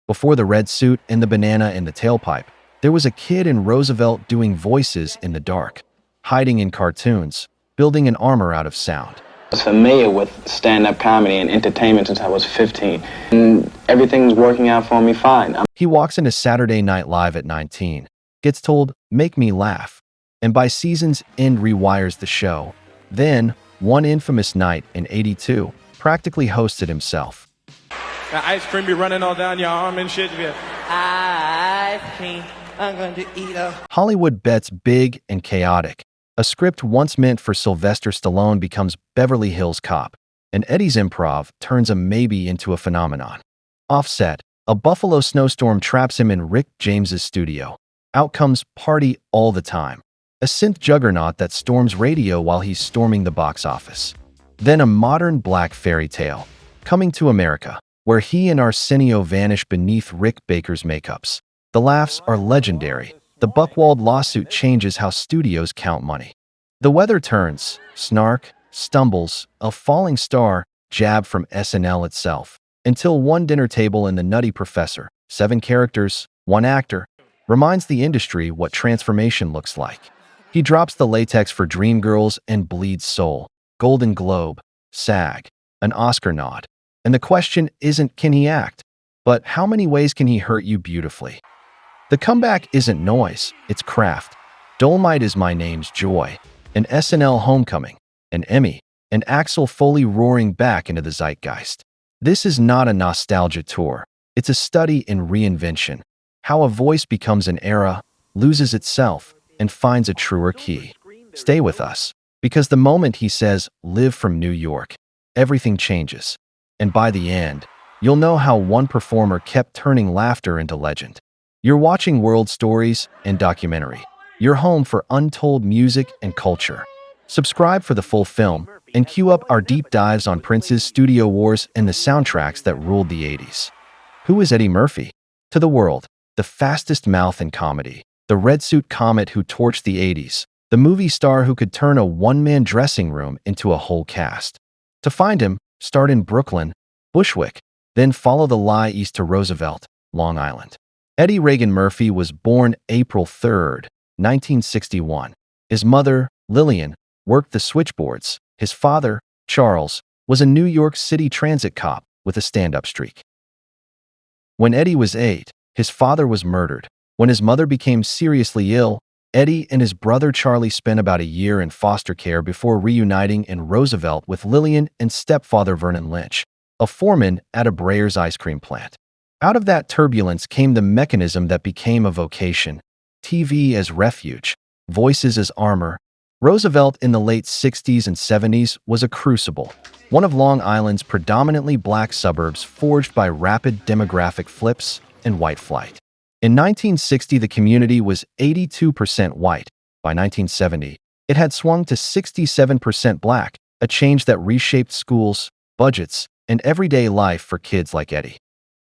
Before the red suit and the banana in the tailpipe, there was a kid in Roosevelt doing voices in the dark, hiding in cartoons, building an armor out of sound. I was familiar with stand-up comedy and entertainment since I was 15, and everything was working out for me fine. He walks into Saturday Night Live at 19, gets told, "Make me laugh," and by season's end rewires the show. Then, one infamous night in '82, practically hosted himself. The ice cream be running all down your arm and shit. Ice cream, I'm going to eat a... Hollywood bets big and chaotic. A script once meant for Sylvester Stallone becomes Beverly Hills Cop, and Eddie's improv turns a maybe into a phenomenon. Offset, a Buffalo snowstorm traps him in Rick James's studio. Out comes Party All the Time, a synth juggernaut that storms radio while he's storming the box office. Then a modern black fairy tale, Coming to America, where he and Arsenio vanish beneath Rick Baker's makeups. The laughs are legendary. The Buchwald lawsuit changes how studios count money. The weather turns, snark, stumbles, a falling star, jab from SNL itself, until one dinner table in The Nutty Professor, 7 characters, 1 actor, reminds the industry what transformation looks like. He drops the latex for Dreamgirls and bleeds soul, Golden Globe, SAG, an Oscar nod. And the question isn't can he act, but how many ways can he hurt you beautifully? The comeback isn't noise, it's craft. Dolemite is My Name's Joy, an SNL homecoming, an Emmy, and Axel Foley roaring back into the zeitgeist. This is not a nostalgia tour. It's a study in reinvention, how a voice becomes an era, loses itself, and finds a truer key. Stay with us, because the moment he says, "Live from New York," everything changes. And by the end, you'll know how one performer kept turning laughter into legend. You're watching World Stories and Documentary, your home for untold music and culture. Subscribe for the full film and queue up our deep dives on Prince's studio wars and the soundtracks that ruled the '80s. Who is Eddie Murphy? To the world, the fastest mouth in comedy, the red suit comet who torched the '80s, the movie star who could turn a one-man dressing room into a whole cast. To find him, start in Brooklyn, Bushwick, then follow the lie east to Roosevelt, Long Island. Eddie Reagan Murphy was born April 3, 1961. His mother, Lillian, worked the switchboards. His father, Charles, was a New York City transit cop with a stand-up streak. When Eddie was 8, his father was murdered. When his mother became seriously ill, Eddie and his brother Charlie spent about a year in foster care before reuniting in Roosevelt with Lillian and stepfather Vernon Lynch, a foreman at a Breyer's ice cream plant. Out of that turbulence came the mechanism that became a vocation: TV as refuge, voices as armor. Roosevelt in the late 60s and 70s was a crucible, one of Long Island's predominantly black suburbs forged by rapid demographic flips and white flight. In 1960, the community was 82% white. By 1970, it had swung to 67% black, a change that reshaped schools, budgets, and everyday life for kids like Eddie.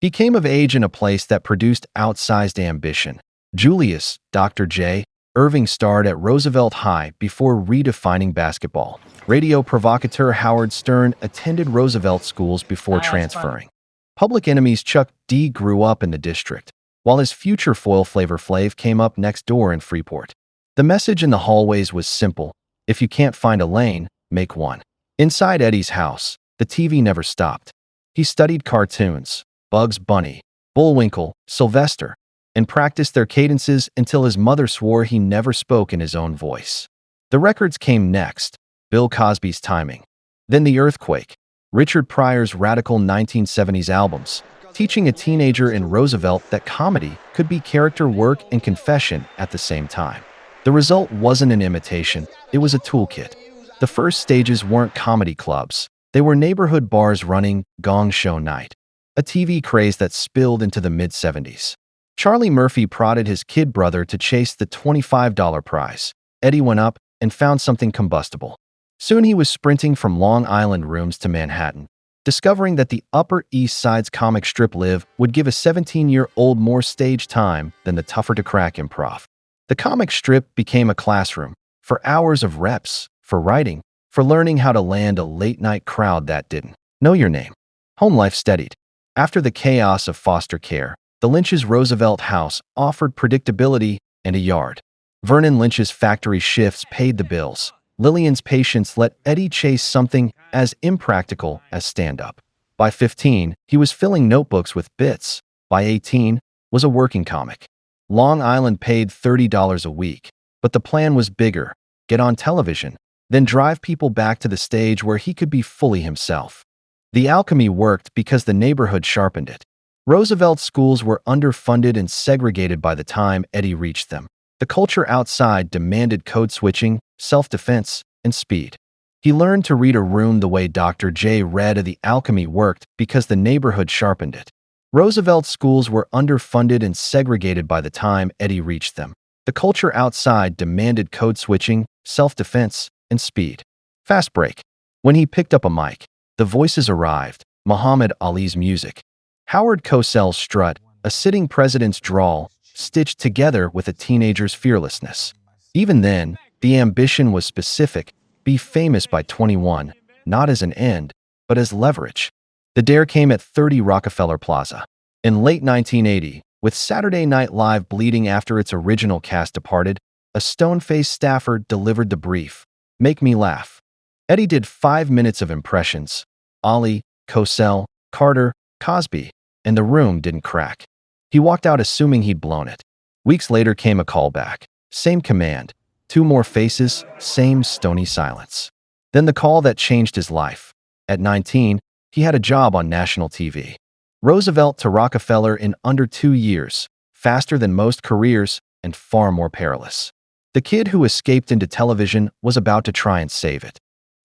He came of age in a place that produced outsized ambition. Julius, Dr. J. Irving starred at Roosevelt High before redefining basketball. Radio provocateur Howard Stern attended Roosevelt schools before transferring. Public Enemy's Chuck D grew up in the district, while his future foil Flavor Flav came up next door in Freeport. The message in the hallways was simple: if you can't find a lane, make one. Inside Eddie's house, the TV never stopped. He studied cartoons, Bugs Bunny, Bullwinkle, Sylvester, and practiced their cadences until his mother swore he never spoke in his own voice. The records came next: Bill Cosby's Timing, then The Earthquake, Richard Pryor's radical 1970s albums, teaching a teenager in Roosevelt that comedy could be character work and confession at the same time. The result wasn't an imitation, it was a toolkit. The first stages weren't comedy clubs. They were neighborhood bars running Gong Show Night, a TV craze that spilled into the mid-70s. Charlie Murphy prodded his kid brother to chase the $25 prize. Eddie went up and found something combustible. Soon he was sprinting from Long Island rooms to Manhattan, discovering that the Upper East Side's comic strip live would give a 17-year-old more stage time than the tougher-to-crack improv. The comic strip became a classroom for hours of reps, for writing, for learning how to land a late-night crowd that didn't know your name. Home life steadied. After the chaos of foster care, The Lynch's Roosevelt house offered predictability and a yard. Vernon Lynch's factory shifts paid the bills. Lillian's patience let Eddie chase something as impractical as stand-up. By 15, he was filling notebooks with bits. By 18, was a working comic. Long Island paid $30 a week, but the plan was bigger. Get on television, then drive people back to the stage where he could be fully himself. The alchemy worked because the neighborhood sharpened it. Roosevelt's schools were underfunded and segregated by the time Eddie reached them. The culture outside demanded code switching, self-defense, and speed. He learned to read a room the way Dr. J read. The alchemy worked because the neighborhood sharpened it. Roosevelt's schools were underfunded and segregated by the time Eddie reached them. The culture outside demanded code switching, self-defense, and speed. Fast break. When he picked up a mic, the voices arrived. Muhammad Ali's music. Howard Cosell's strut, a sitting president's drawl, stitched together with a teenager's fearlessness. Even then, the ambition was specific: be famous by 21, not as an end, but as leverage. The dare came at 30 Rockefeller Plaza. In late 1980, with Saturday Night Live bleeding after its original cast departed, a stone-faced staffer delivered the brief: "Make me laugh." Eddie did 5 minutes of impressions. Ali, Cosell, Carter, Cosby, and the room didn't crack. He walked out assuming he'd blown it. Weeks later came a callback. Same command. 2 more faces, same stony silence. Then the call that changed his life. At 19, he had a job on national TV. Roosevelt to Rockefeller in under 2 years, faster than most careers and far more perilous. The kid who escaped into television was about to try and save it.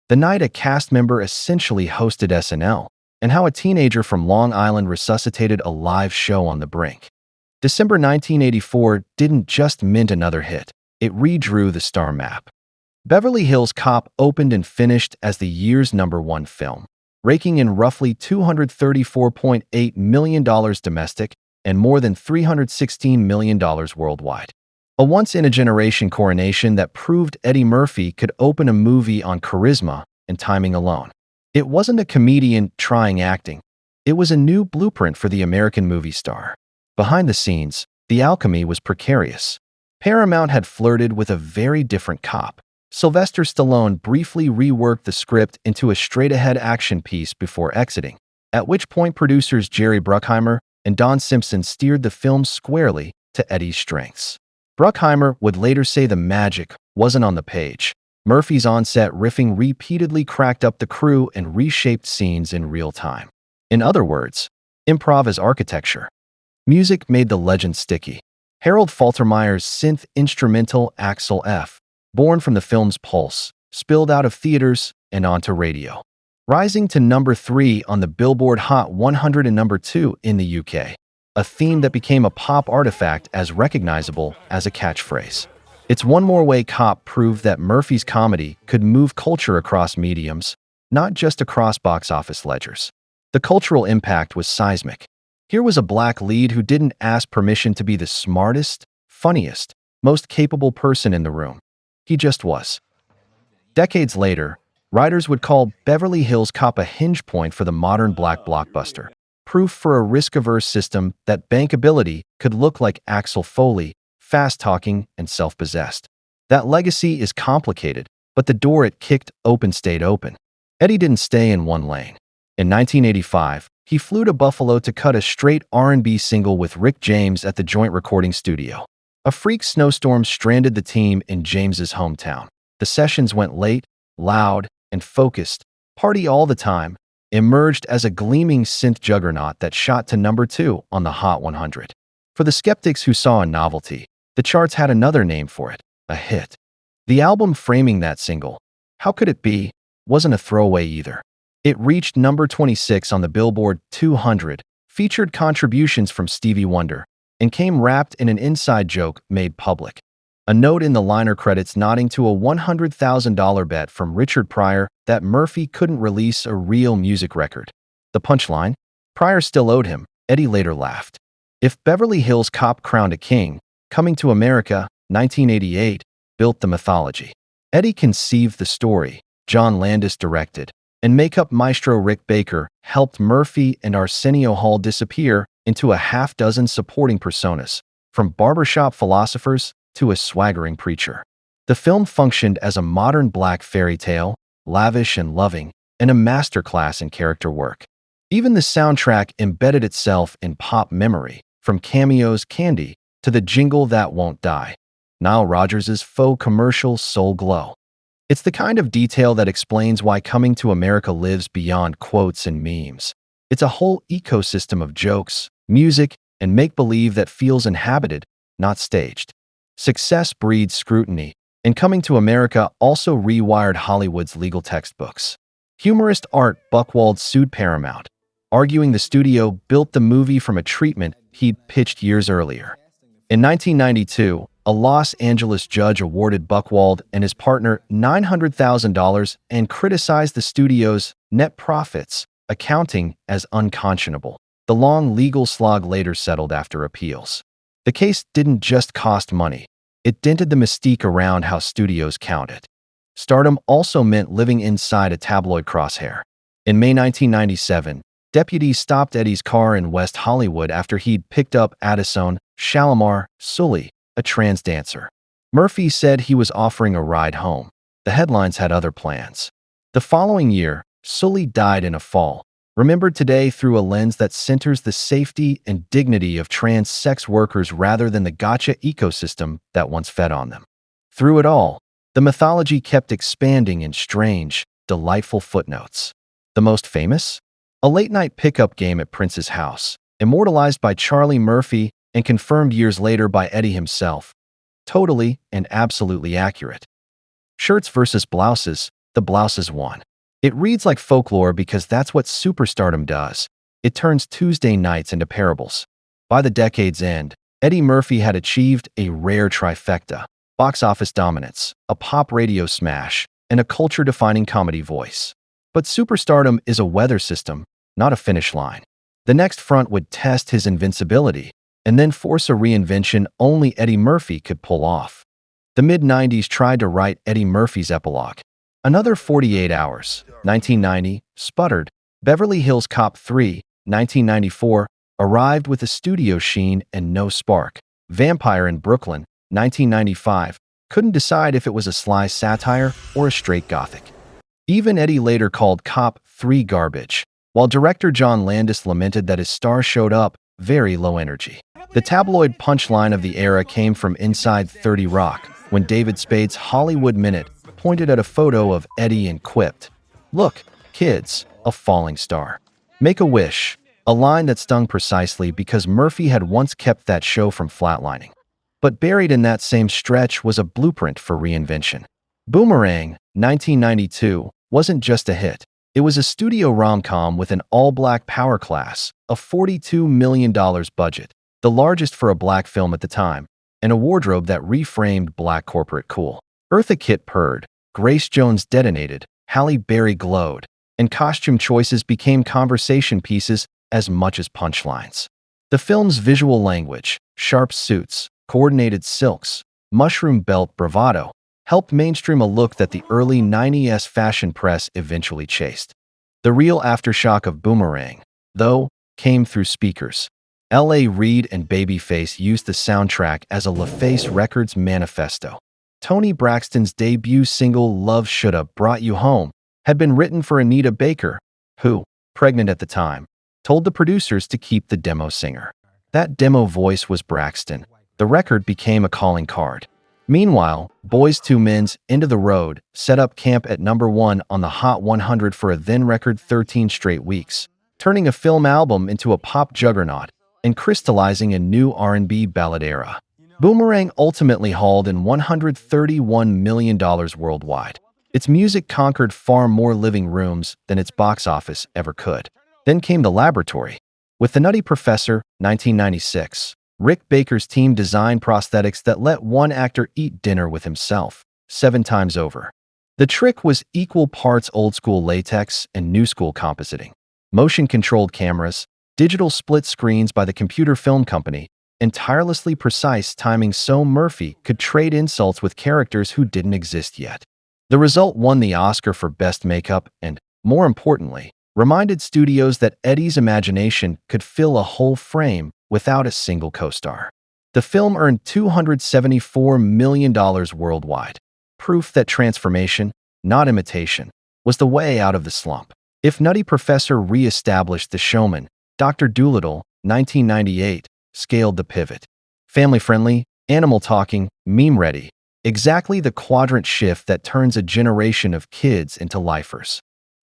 The night a cast member essentially hosted SNL, and how a teenager from Long Island resuscitated a live show on the brink. December 1984 didn't just mint another hit, it redrew the star map. Beverly Hills Cop opened and finished as the year's #1 film, raking in roughly $234.8 million domestic and more than $316 million worldwide. A once-in-a-generation coronation that proved Eddie Murphy could open a movie on charisma and timing alone. It wasn't a comedian trying acting. It was a new blueprint for the American movie star. Behind the scenes, the alchemy was precarious. Paramount had flirted with a very different cop. Sylvester Stallone briefly reworked the script into a straight-ahead action piece before exiting, at which point producers Jerry Bruckheimer and Don Simpson steered the film squarely to Eddie's strengths. Bruckheimer would later say the magic wasn't on the page. Murphy's on-set riffing repeatedly cracked up the crew and reshaped scenes in real time. In other words, improv as architecture. Music made the legend sticky. Harold Faltermeyer's synth instrumental Axel F., born from the film's pulse, spilled out of theaters and onto radio, rising to #3 on the Billboard Hot 100 and #2 in the UK, a theme that became a pop artifact as recognizable as a catchphrase. It's One More Way Cop proved that Murphy's comedy could move culture across mediums, not just across box office ledgers. The cultural impact was seismic. Here was a black lead who didn't ask permission to be the smartest, funniest, most capable person in the room. He just was. Decades later, writers would call Beverly Hills Cop a hinge point for the modern black blockbuster, proof for a risk-averse system that bankability could look like Axel Foley, fast-talking and self-possessed. That legacy is complicated, but the door it kicked open stayed open. Eddie didn't stay in one lane. In 1985, he flew to Buffalo to cut a straight R&B single with Rick James at the joint recording studio. A freak snowstorm stranded the team in James's hometown. The sessions went late, loud, and focused. Party all the time emerged as a gleaming synth juggernaut that shot to #2 on the Hot 100. For the skeptics who saw a novelty, the charts had another name for it: a hit. The album framing that single, How Could It Be, wasn't a throwaway either. It reached #26 on the Billboard 200, featured contributions from Stevie Wonder, and came wrapped in an inside joke made public. A note in the liner credits nodding to a $100,000 bet from Richard Pryor that Murphy couldn't release a real music record. The punchline? Pryor still owed him. Eddie later laughed. If Beverly Hills Cop crowned a king, Coming to America, 1988, built the mythology. Eddie conceived the story, John Landis directed, and makeup maestro Rick Baker helped Murphy and Arsenio Hall disappear into a half-dozen supporting personas, from barbershop philosophers to a swaggering preacher. The film functioned as a modern black fairy tale, lavish and loving, and a masterclass in character work. Even the soundtrack embedded itself in pop memory, from Cameo's Candy to the jingle that won't die, Nile Rodgers' faux commercial Soul Glow. It's the kind of detail that explains why Coming to America lives beyond quotes and memes. It's a whole ecosystem of jokes, music, and make-believe that feels inhabited, not staged. Success breeds scrutiny, and Coming to America also rewired Hollywood's legal textbooks. Humorist Art Buchwald sued Paramount, arguing the studio built the movie from a treatment he'd pitched years earlier. In 1992, a Los Angeles judge awarded Buchwald and his partner $900,000 and criticized the studio's net profits, accounting as unconscionable. The long legal slog later settled after appeals. The case didn't just cost money. It dented the mystique around how studios counted. Stardom also meant living inside a tabloid crosshair. In May 1997, deputies stopped Eddie's car in West Hollywood after he'd picked up Addison Shalimar Sully, a trans dancer. Murphy said he was offering a ride home. The headlines had other plans. The following year, Sully died in a fall, remembered today through a lens that centers the safety and dignity of trans sex workers rather than the gotcha ecosystem that once fed on them. Through it all, the mythology kept expanding in strange, delightful footnotes. The most famous? A late-night pickup game at Prince's house, immortalized by Charlie Murphy and confirmed years later by Eddie himself. Totally and absolutely accurate. Shirts versus blouses, the blouses won. It reads like folklore because that's what superstardom does. It turns Tuesday nights into parables. By the decade's end, Eddie Murphy had achieved a rare trifecta: box office dominance, a pop radio smash, and a culture-defining comedy voice. But superstardom is a weather system, not a finish line. The next front would test his invincibility, and then force a reinvention only Eddie Murphy could pull off. The mid-90s tried to write Eddie Murphy's epilogue. Another 48 Hours, 1990, sputtered. Beverly Hills Cop 3, 1994, arrived with a studio sheen and no spark. Vampire in Brooklyn, 1995, couldn't decide if it was a sly satire or a straight gothic. Even Eddie later called Cop 3 garbage, while director John Landis lamented that his star showed up very low energy. The tabloid punchline of the era came from Inside 30 Rock, when David Spade's Hollywood Minute pointed at a photo of Eddie and quipped, "Look, kids, a falling star. Make a wish," a line that stung precisely because Murphy had once kept that show from flatlining. But buried in that same stretch was a blueprint for reinvention. Boomerang, 1992, wasn't just a hit. It was a studio rom-com with an all-black power class, a $42 million budget, the largest for a black film at the time, and a wardrobe that reframed black corporate cool. Eartha Kitt purred, Grace Jones detonated, Halle Berry glowed, and costume choices became conversation pieces as much as punchlines. The film's visual language, sharp suits, coordinated silks, mushroom belt bravado, helped mainstream a look that the early 90s fashion press eventually chased. The real aftershock of Boomerang, though, came through speakers. L.A. Reid and Babyface used the soundtrack as a LaFace Records manifesto. Toni Braxton's debut single Love Shoulda Brought You Home had been written for Anita Baker, who, pregnant at the time, told the producers to keep the demo singer. That demo voice was Braxton. The record became a calling card. Meanwhile, Boyz II Men's Into the Road set up camp at #1 on the Hot 100 for a then-record 13 straight weeks, turning a film album into a pop juggernaut and crystallizing a new R&B ballad era. Boomerang ultimately hauled in $131 million worldwide. Its music conquered far more living rooms than its box office ever could. Then came The Laboratory. With The Nutty Professor, 1996, Rick Baker's team designed prosthetics that let one actor eat dinner with himself 7 times over. The trick was equal parts old-school latex and new-school compositing, motion-controlled cameras, digital split screens by the computer film company, and tirelessly precise timing so Murphy could trade insults with characters who didn't exist yet. The result won the Oscar for Best Makeup and, more importantly, reminded studios that Eddie's imagination could fill a whole frame without a single co-star. The film earned $274 million worldwide, proof that transformation, not imitation, was the way out of the slump. If Nutty Professor re-established The Showman, Dr. Dolittle, 1998, scaled the pivot. Family-friendly, animal-talking, meme-ready, exactly the quadrant shift that turns a generation of kids into lifers.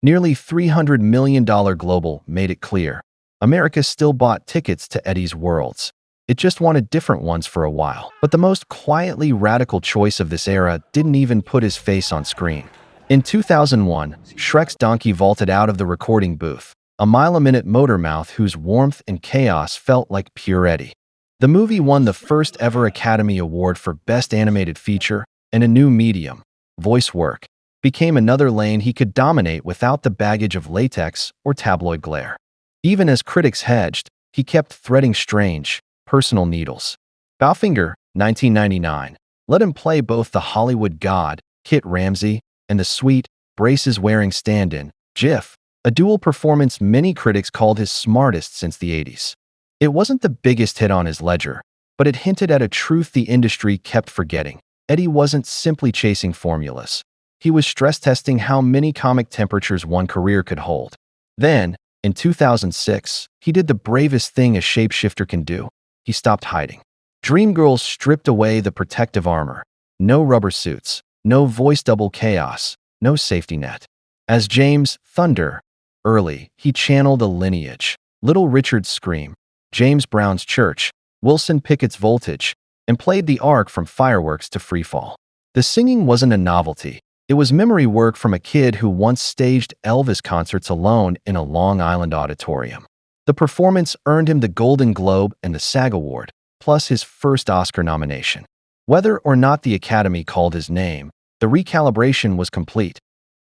Nearly $300 million global made it clear. America still bought tickets to Eddie's Worlds. It just wanted different ones for a while. But the most quietly radical choice of this era didn't even put his face on screen. In 2001, Shrek's donkey vaulted out of the recording booth, a mile-a-minute motor mouth whose warmth and chaos felt like pure Eddie. The movie won the first ever Academy Award for Best Animated Feature, and a new medium, voice work, became another lane he could dominate without the baggage of latex or tabloid glare. Even as critics hedged, he kept threading strange, personal needles. Bowfinger, 1999, let him play both the Hollywood god, Kit Ramsey, and the sweet, braces-wearing stand-in, Jif, a dual performance many critics called his smartest since the 80s. It wasn't the biggest hit on his ledger, but it hinted at a truth the industry kept forgetting. Eddie wasn't simply chasing formulas. He was stress-testing how many comic temperatures one career could hold. Then, in 2006, he did the bravest thing a shapeshifter can do. He stopped hiding. Dreamgirls stripped away the protective armor. No rubber suits. No voice double chaos, no safety net. As James Thunder, early, he channeled a lineage. Little Richard's scream, James Brown's church, Wilson Pickett's voltage, and played the arc from fireworks to freefall. The singing wasn't a novelty. It was memory work from a kid who once staged Elvis concerts alone in a Long Island auditorium. The performance earned him the Golden Globe and the SAG Award, plus his first Oscar nomination. Whether or not the Academy called his name, the recalibration was complete.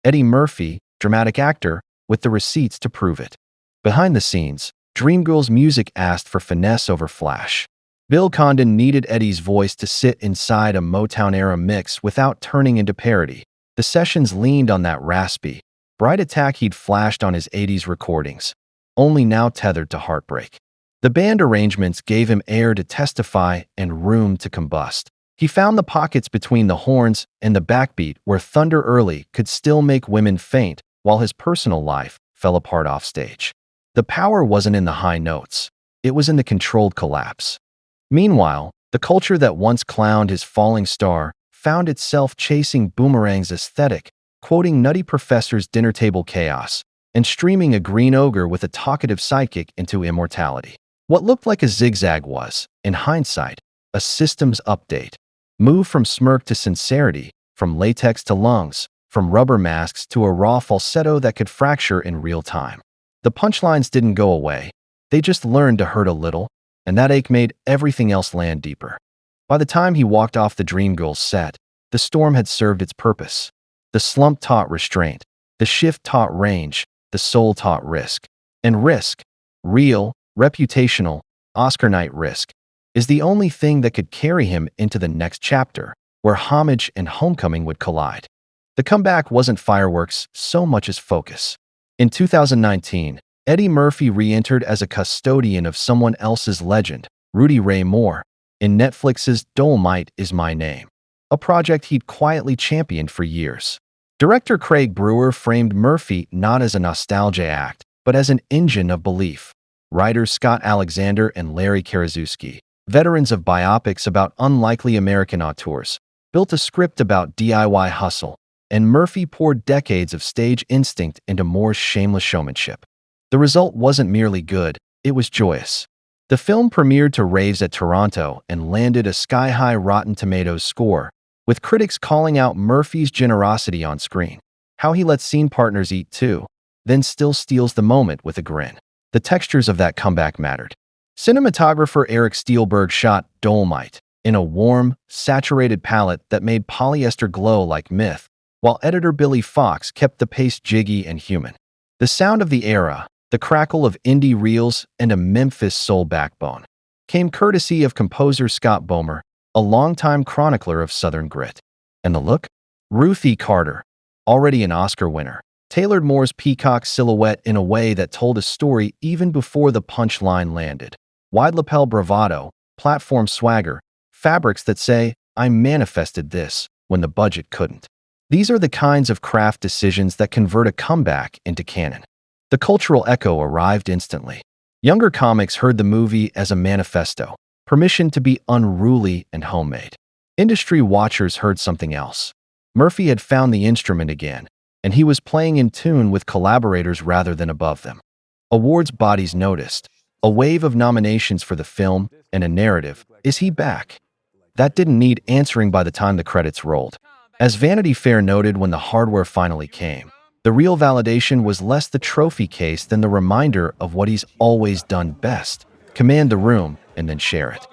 Eddie Murphy, dramatic actor, with the receipts to prove it. Behind the scenes, Dreamgirls music asked for finesse over flash. Bill Condon needed Eddie's voice to sit inside a Motown-era mix without turning into parody. The sessions leaned on that raspy, bright attack he'd flashed on his 80s recordings, only now tethered to heartbreak. The band arrangements gave him air to testify and room to combust. He found the pockets between the horns and the backbeat where Thunder Early could still make women faint while his personal life fell apart offstage. The power wasn't in the high notes. It was in the controlled collapse. Meanwhile, the culture that once clowned his falling star found itself chasing Boomerang's aesthetic, quoting Nutty Professor's dinner table chaos, and streaming a green ogre with a talkative sidekick into immortality. What looked like a zigzag was, in hindsight, a systems update. Move from smirk to sincerity, from latex to lungs, from rubber masks to a raw falsetto that could fracture in real time. The punchlines didn't go away. They just learned to hurt a little, and that ache made everything else land deeper. By the time he walked off the Dreamgirls set, the storm had served its purpose. The slump taught restraint. The shift taught range. The soul taught risk. And risk, real, reputational, Oscar night risk, is the only thing that could carry him into the next chapter, where homage and homecoming would collide. The comeback wasn't fireworks so much as focus. In 2019, Eddie Murphy re-entered as a custodian of someone else's legend, Rudy Ray Moore, in Netflix's Dolemite Is My Name, a project he'd quietly championed for years. Director Craig Brewer framed Murphy not as a nostalgia act, but as an engine of belief. Writers Scott Alexander and Larry Karaszewski, veterans of biopics about unlikely American auteurs, built a script about DIY hustle, and Murphy poured decades of stage instinct into Moore's shameless showmanship. The result wasn't merely good, it was joyous. The film premiered to raves at Toronto and landed a sky-high Rotten Tomatoes score, with critics calling out Murphy's generosity on screen. How he lets scene partners eat too, then still steals the moment with a grin. The textures of that comeback mattered. Cinematographer Eric Steelberg shot Dolemite in a warm, saturated palette that made polyester glow like myth, while editor Billy Fox kept the pace jiggy and human. The sound of the era, the crackle of indie reels and a Memphis soul backbone, came courtesy of composer Scott Bomer, a longtime chronicler of Southern grit. And the look? Ruth E. Carter, already an Oscar winner, tailored Moore's peacock silhouette in a way that told a story even before the punchline landed. Wide lapel bravado, platform swagger, fabrics that say, "I manifested this," when the budget couldn't. These are the kinds of craft decisions that convert a comeback into canon. The cultural echo arrived instantly. Younger comics heard the movie as a manifesto, permission to be unruly and homemade. Industry watchers heard something else. Murphy had found the instrument again, and he was playing in tune with collaborators rather than above them. Awards bodies noticed. A wave of nominations for the film and a narrative. Is he back? That didn't need answering by the time the credits rolled. As Vanity Fair noted when the hardware finally came, the real validation was less the trophy case than the reminder of what he's always done best: command the room and then share it.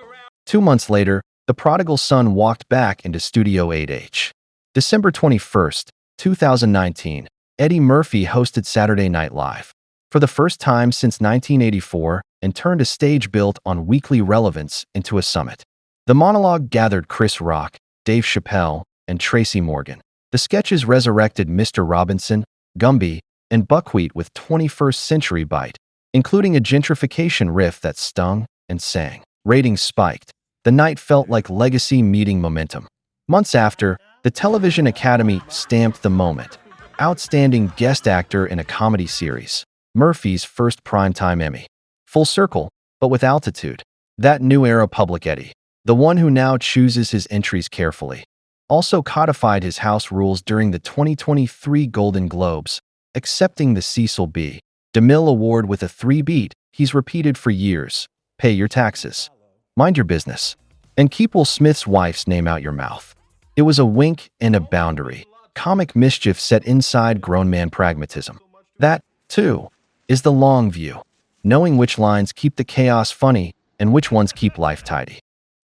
2 months later, the prodigal son walked back into Studio 8H. December 21st, 2019, Eddie Murphy hosted Saturday Night Live for the first time since 1984 and turned a stage built on weekly relevance into a summit. The monologue gathered Chris Rock, Dave Chappelle, and Tracy Morgan. The sketches resurrected Mr. Robinson, Gumby, and Buckwheat with 21st century bite, including a gentrification riff that stung and sang. Ratings spiked. The night felt like legacy meeting momentum. Months after, the Television Academy stamped the moment. Outstanding guest actor in a comedy series. Murphy's first primetime Emmy. Full circle, but with altitude. That new era public Eddie, the one who now chooses his entries carefully, also codified his house rules during the 2023 Golden Globes, accepting the Cecil B. DeMille Award with a 3-beat he's repeated for years. Pay your taxes. Mind your business. And keep Will Smith's wife's name out your mouth. It was a wink and a boundary. Comic mischief set inside grown man pragmatism. That, too, is the long view. Knowing which lines keep the chaos funny and which ones keep life tidy.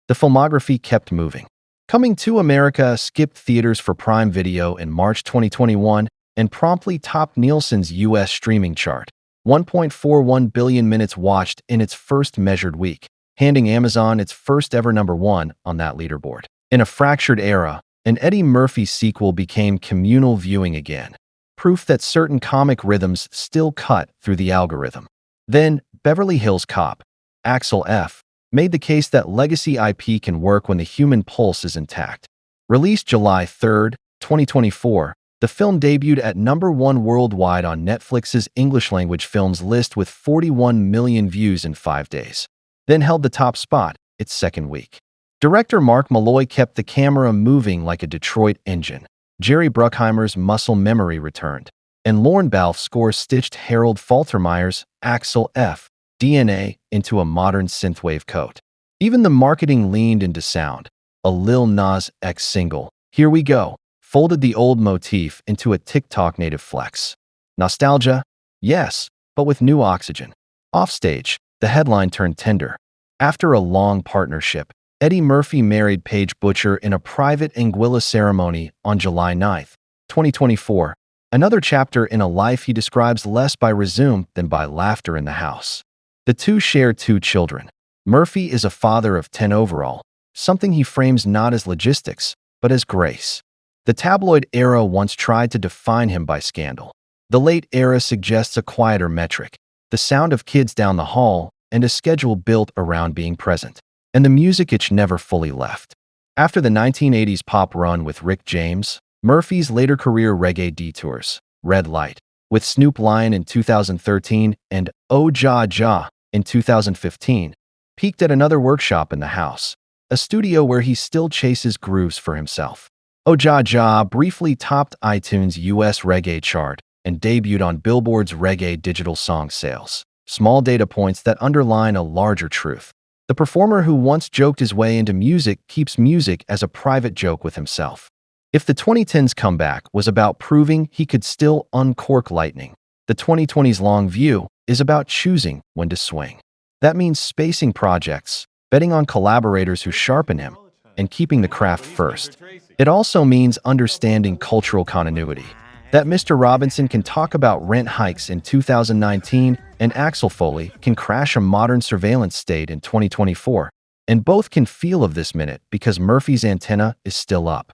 The filmography kept moving. Coming to America skipped theaters for Prime Video in March 2021 and promptly topped Nielsen's U.S. streaming chart. 1.41 billion minutes watched in its first measured week, handing Amazon its first ever #1 on that leaderboard. In a fractured era, an Eddie Murphy sequel became communal viewing again, proof that certain comic rhythms still cut through the algorithm. Then, Beverly Hills Cop, Axel F., made the case that legacy IP can work when the human pulse is intact. Released July 3, 2024, the film debuted at #1 worldwide on Netflix's English-language films list with 41 million views in 5 days. Then held the top spot its second week. Director Mark Malloy kept the camera moving like a Detroit engine. Jerry Bruckheimer's muscle memory returned, and Lorne Balfe's score stitched Harold Faltermeyer's Axel F. DNA into a modern synthwave coat. Even the marketing leaned into sound. A Lil Nas X single, "Here We Go," folded the old motif into a TikTok native flex. Nostalgia? Yes, but with new oxygen. Offstage, the headline turned tender. After a long partnership, Eddie Murphy married Paige Butcher in a private Anguilla ceremony on July 9, 2024, another chapter in a life he describes less by resume than by laughter in the house. The two share 2 children. Murphy is a father of 10 overall, something he frames not as logistics, but as grace. The tabloid era once tried to define him by scandal. The late era suggests a quieter metric, the sound of kids down the hall, and a schedule built around being present, and the music itch never fully left. After the 1980s pop run with Rick James, Murphy's later career reggae detours, Red Light, with Snoop Lion in 2013 and Oh Ja Ja in 2015, peaked at another workshop in the house, a studio where he still chases grooves for himself. Oh Ja Ja briefly topped iTunes' US reggae chart and debuted on Billboard's reggae digital song sales. Small data points that underline a larger truth. The performer who once joked his way into music keeps music as a private joke with himself. If the 2010s comeback was about proving he could still uncork lightning, the 2020s long view is about choosing when to swing. That means spacing projects, betting on collaborators who sharpen him, and keeping the craft first. It also means understanding cultural continuity. That Mr. Robinson can talk about rent hikes in 2019 and Axel Foley can crash a modern surveillance state in 2024, and both can feel of this minute because Murphy's antenna is still up.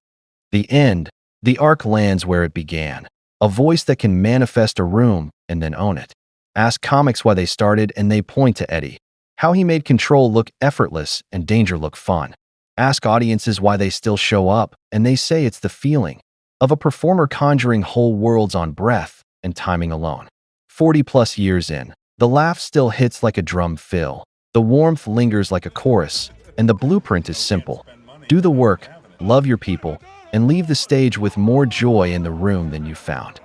The end, the arc lands where it began. A voice that can manifest a room and then own it. Ask comics why they started and they point to Eddie. How he made control look effortless and danger look fun. Ask audiences why they still show up and they say it's the feeling of a performer conjuring whole worlds on breath and timing alone. 40 plus years in, the laugh still hits like a drum fill. The warmth lingers like a chorus, and the blueprint is simple. Do the work, love your people, and leave the stage with more joy in the room than you found.